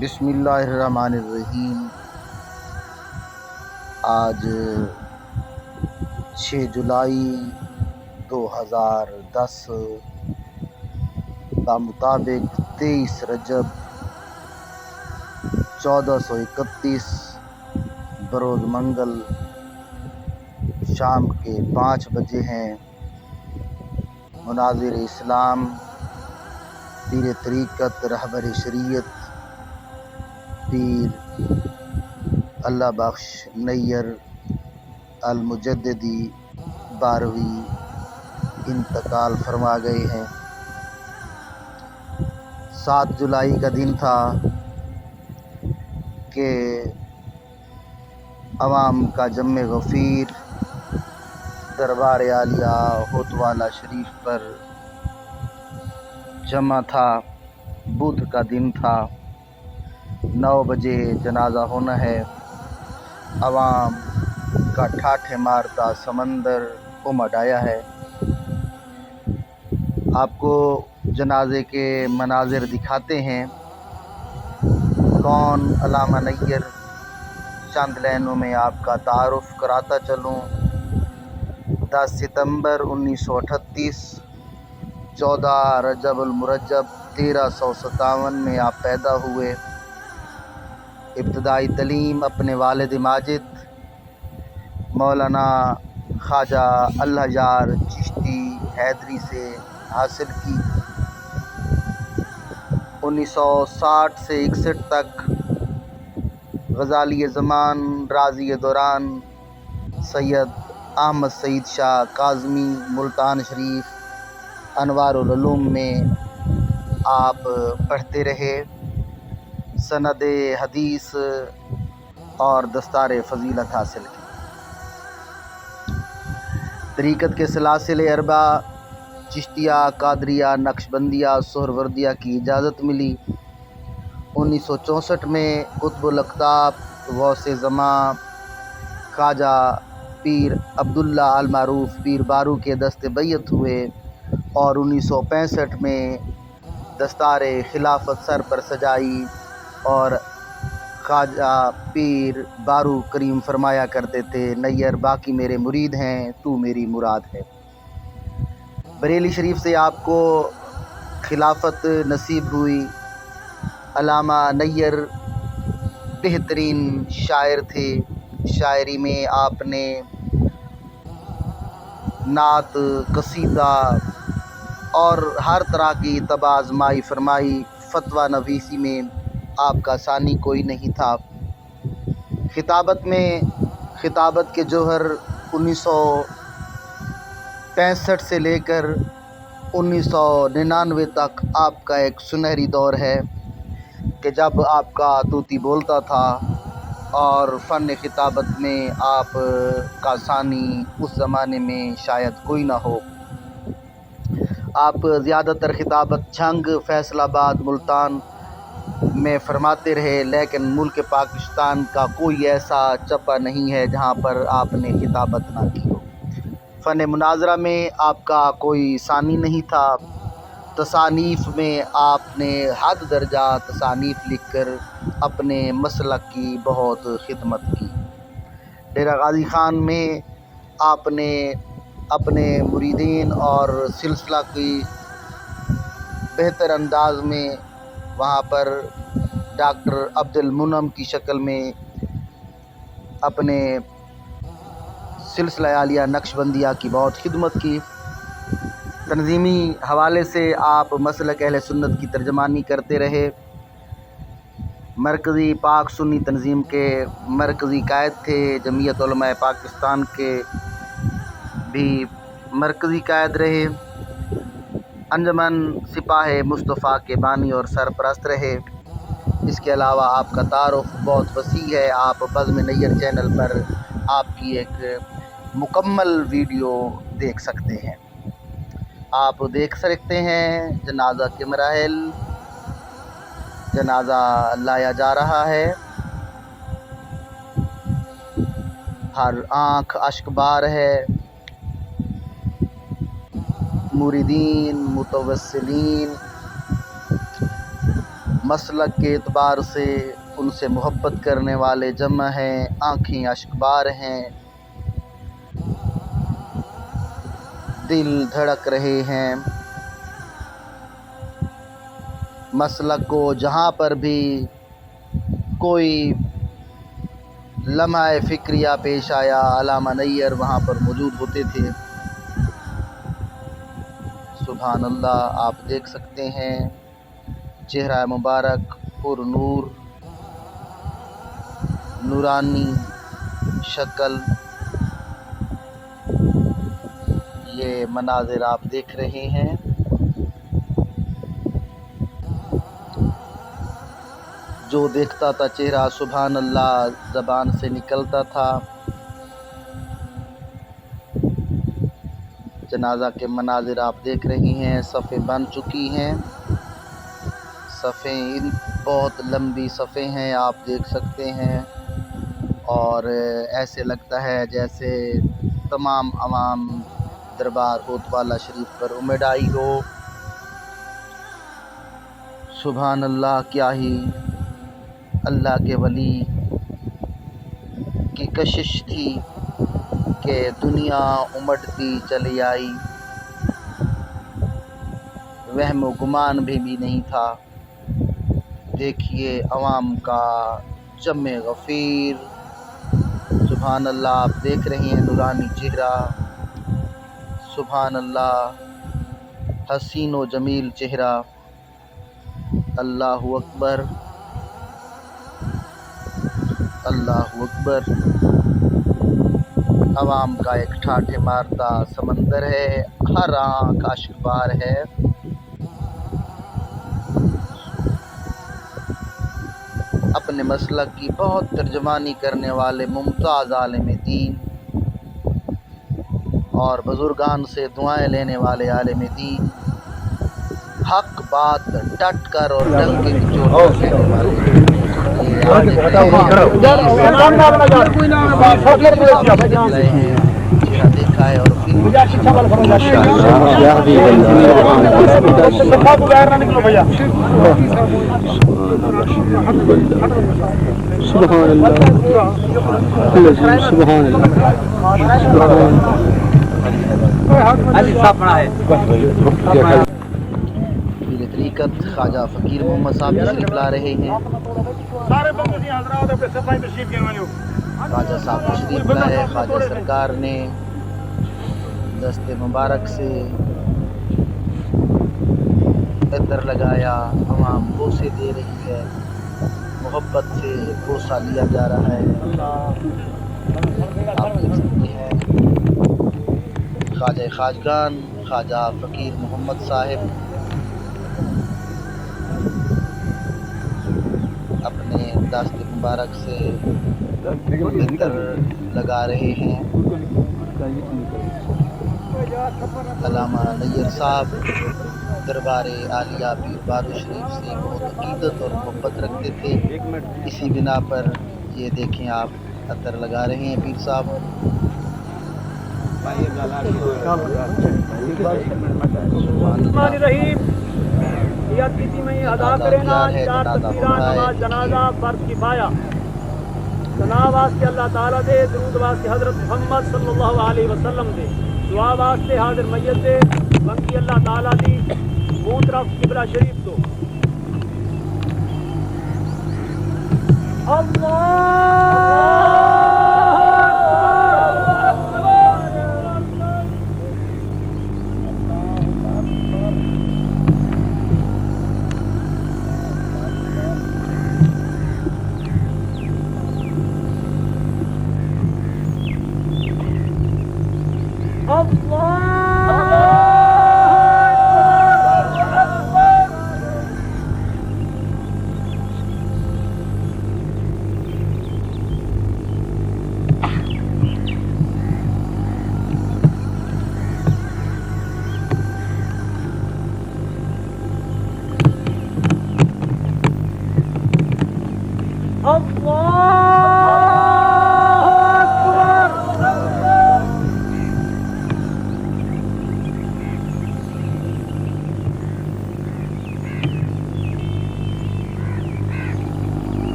بسم اللہ الرحمن الرحیم۔ آج 6 جولائی 2010 بمطابق 23 رجب 1431 بروز منگل شام کے 5 بجے ہیں۔ مناظر اسلام، پیر طریقت، رہبر شریعت پیر اللہ بخش نیّر المجددی 12ویں انتقال فرما گئے ہیں۔ 7 جولائی کا دن تھا کہ عوام کا جم غفیر دربار عالیہ ہوتوالا شریف پر جمع تھا۔ بدھ کا دن تھا۔ 9 بجے جنازہ ہونا ہے۔ عوام کا ٹھاٹھے مارتا سمندر امڈ آیا ہے۔ آپ کو جنازے کے مناظر دکھاتے ہیں۔ کون علامہ نیّر، چند لائنوں میں آپ کا تعارف کراتا چلوں۔ 10 ستمبر 1938، 14 رجب المرجب 1357 میں آپ پیدا ہوئے۔ ابتدائی تعلیم اپنے والد ماجد مولانا خواجہ الحجار چشتی حیدری سے حاصل کی۔ 1960 سے 61 تک غزالی زمان، رازی دوران، سید احمد سعید شاہ کاظمی ملتان شریف انوار العلوم میں آپ پڑھتے رہے۔ سند حدیث اور دستار فضیلت حاصل کی۔ طریقت کے سلاسل اربع چشتیہ، قادریہ، نقشبندیہ، سہروردیہ کی اجازت ملی۔ 1964 میں قطب الاقطاب غوث زمان خواجہ پیر عبداللہ المعروف پیر بارو کے دست بیعت ہوئے اور 1965 میں دستار خلافت سر پر سجائی اور خواجہ پیر بارو کریم فرمایا کرتے تھے، نیّر باقی میرے مرید ہیں، تو میری مراد ہے۔ بریلی شریف سے آپ کو خلافت نصیب ہوئی۔ علامہ نیّر بہترین شاعر تھے۔ شاعری میں آپ نے نعت، قصیدہ اور ہر طرح کی طبع آزمائی فرمائی۔ فتویٰ نویسی میں آپ کا ثانی کوئی نہیں تھا۔ خطابت کے جوہر 1965 سے لے کر 1999 تک آپ کا ایک سنہری دور ہے کہ جب آپ کا طوطی بولتا تھا، اور فن خطابت میں آپ کا ثانی اس زمانے میں شاید کوئی نہ ہو۔ آپ زیادہ تر خطابت جھنگ، فیصل آباد، ملتان میں فرماتے رہے، لیکن ملک پاکستان کا کوئی ایسا چپا نہیں ہے جہاں پر آپ نے خطابت نہ کی ہو۔ فن مناظرہ میں آپ کا کوئی ثانی نہیں تھا۔ تصانیف میں آپ نے حد درجہ تصانیف لکھ کر اپنے مسلک کی بہت خدمت کی۔ ڈیرہ غازی خان میں آپ نے اپنے مریدین اور سلسلہ کی بہتر انداز میں وہاں پر ڈاکٹر عبد المنعم کی شکل میں اپنے سلسلہ عالیہ نقشبندیہ کی بہت خدمت کی۔ تنظیمی حوالے سے آپ مسلک اہل سنت کی ترجمانی کرتے رہے۔ مرکزی پاک سنی تنظیم کے مرکزی قائد تھے۔ جمعیت علماء پاکستان کے بھی مرکزی قائد رہے۔ انجمن سپاہ مصطفیٰ کے بانی اور سرپرست رہے۔ اس کے علاوہ آپ کا تعارف بہت وسیع ہے۔ آپ بزم نیّر چینل پر آپ کی ایک مکمل ویڈیو دیکھ سکتے ہیں۔ آپ دیکھ سکتے ہیں جنازہ کے مراحل۔ جنازہ لایا جا رہا ہے۔ ہر آنکھ اشک بار ہے۔ مریدین، متوسلین، مسلک کے اعتبار سے ان سے محبت کرنے والے جمع ہیں، آنکھیں اشکبار ہیں، دل دھڑک رہے ہیں۔ مسلک کو جہاں پر بھی کوئی لمحہ فکریہ پیش آیا، علامہ نیّر وہاں پر موجود ہوتے تھے۔ سبحان اللہ، آپ دیکھ سکتے ہیں چہرہ مبارک پر نور، نورانی شکل، یہ مناظر آپ دیکھ رہے ہیں۔ جو دیکھتا تھا چہرہ سبحان اللہ زبان سے نکلتا تھا۔ جنازہ کے مناظر آپ دیکھ رہے ہیں، صفیں بن چکی ہیں، صفیں بہت لمبی صفیں ہیں، آپ دیکھ سکتے ہیں، اور ایسے لگتا ہے جیسے تمام عوام دربار ہوتوالا شریف پر امڈ آئی ہو۔ سبحان اللہ، کیا ہی اللہ کے ولی کی کشش تھی کہ دنیا امٹتی چلی آئی، وہم و گمان بھی نہیں تھا۔ دیکھیے عوام کا جمع غفیر، سبحان اللہ، آپ دیکھ رہے ہیں نورانی چہرہ، سبحان اللہ، حسین و جمیل چہرہ، اللہ اکبر، اللہ اکبر۔ عوام کا ایک ٹھاٹھے مارتا سمندر ہے، ہر آنکھ اشکبار ہے۔ اپنے مسلک کی بہت ترجمانی کرنے والے ممتاز عالم دین اور بزرگان سے دعائیں لینے والے عالم دین، حق بات ڈٹ کر اور ڈنکے کی چوٹ پر کہنے والے، چہرہ دیکھا ہے اور پیر طریقت خواجہ فقیر محمد صاحب تشریف لا رہے ہیں۔ خواجہ صاحب تشریف لائے، خواجہ سرکار نے دست مبارک سے عطر لگایا، عوام بوسے دے رہی ہے، محبت سے بوسہ لیا جا رہا ہے۔ آپ دیکھ سکتے ہیں خواجہ خواجگان خواجہ فقیر محمد صاحب اپنے دست مبارک سے عطر لگا رہے ہیں۔ علامہ نیّر صاحب دربار عالیہ پیر بارو شریف سے بہت عقیدت اور محبت رکھتے تھے، اسی بنا پر یہ دیکھیں آپ عطر لگا رہے ہیں پیر صاحب۔ جنازہ فرض کفایہ، ثنا واسطے اللہ تعالیٰ دے، درود واسطے حضرت محمد صلی اللہ علیہ وسلم دے، دعا واسطے حاضر میت دے، بنکی اللہ تعالیٰ دی منہ طرف قبلہ شریف دو۔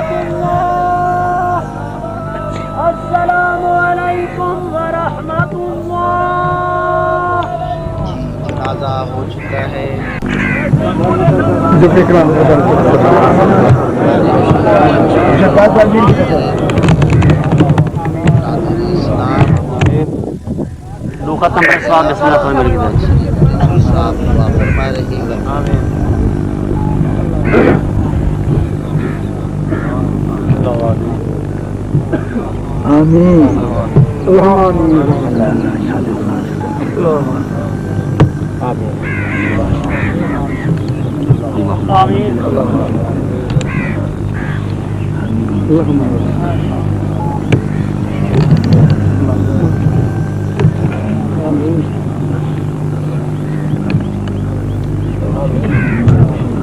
الله. السلام علیکم ورحمۃ اللہ. جی جنازہ ہو چکا ہے. دو ختم پر سواب بسم اللہ الرحمن الرحیم. صاحب دعا فرما رہے گا. آمین. آمین.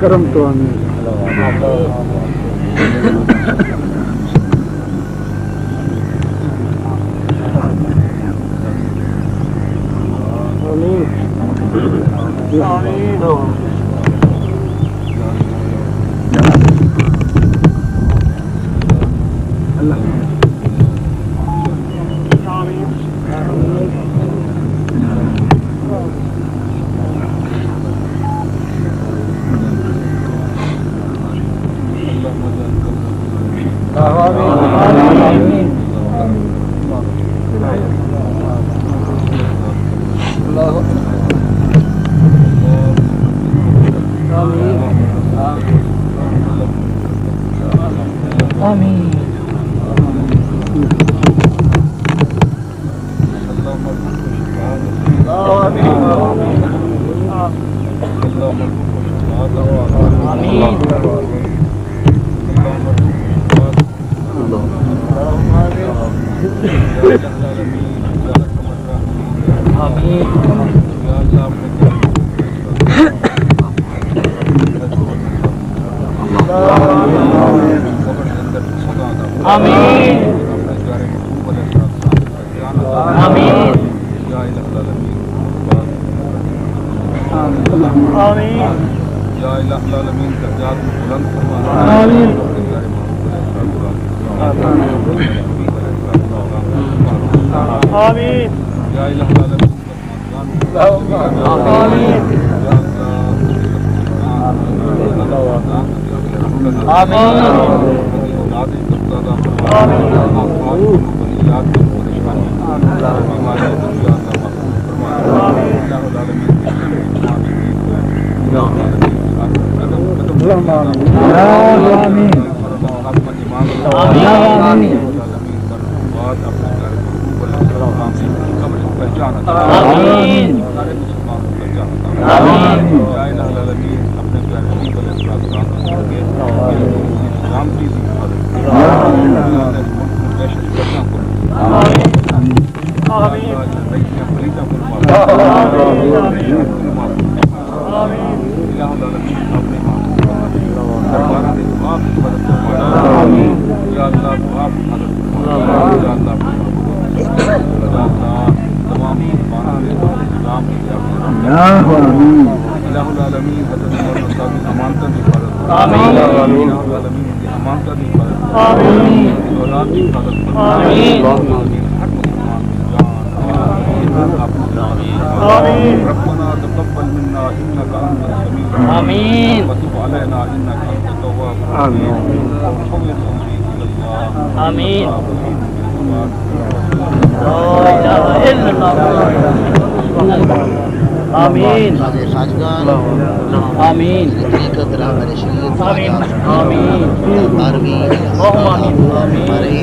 کرم تو آمین. ربنا تقبل منا انك انت السميع العليم وتب علينا انك انت التواب الرحيم وحول امري الى الله. آمين. لا الہ الا اللہ. آمین. خاجگان آمین. حقیقت رہبر شریعت آمین. آمین. 12ویں ہمارے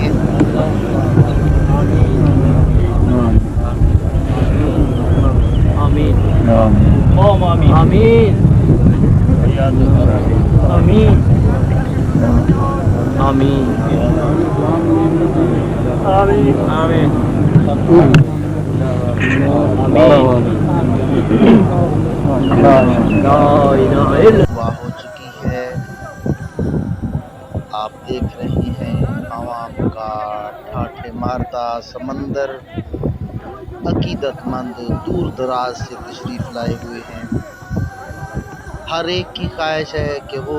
آمین. آمین. آمین. آمین. آمین. آمین. آمین. لا الہ الا دعا ہو چکی ہے. آپ دیکھ رہے ہیں عوام کا ٹھاٹھے مارتا سمندر. عقیدت مند دور دراز سے تشریف لائے ہوئے ہیں. ہر ایک کی خواہش ہے کہ وہ